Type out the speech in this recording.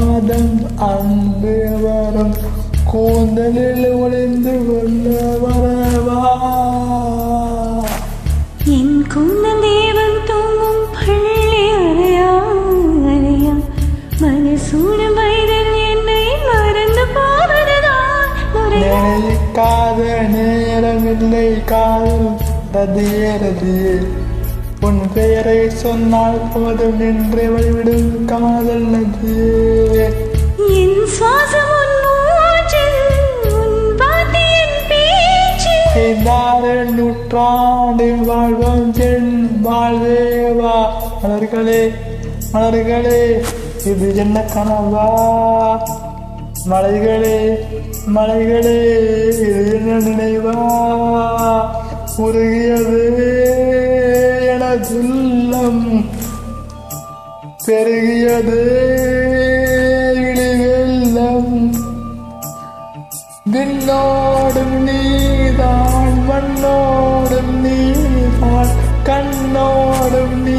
மாதம் அன்று வரும் கூந்தலில் ஒளிந்து கொள்ள வரவா என் குந்தன் தேவன் தூங்கும் பள்ளி அறையா அறையா மனசூடும் வயதில் என்னை மறந்து போவதுதான் நினைக்காத நேரமில்லை காதல் ரதியே ரதியே உன் பெயரை சொன்னால் போதும் நின்று வழிவிடும் காதல் நதியே என் சுவாசம் உன் மூச்சில் உன் வார்த்தையின் பேச்சில் நூற்றாண்டு வாழ்வோம் என் வாழ்வேவா மலர்களே மலர்களே இது என்ன கனவா மலைகளே மலைகளே இது என்ன நினைவா உருகியது எனதுள்ளம் பெருகியது இழிவெல்லம் விண்ணோடும் நீதான் மண்ணோடும் நீதான் கண்ணோடும் நீ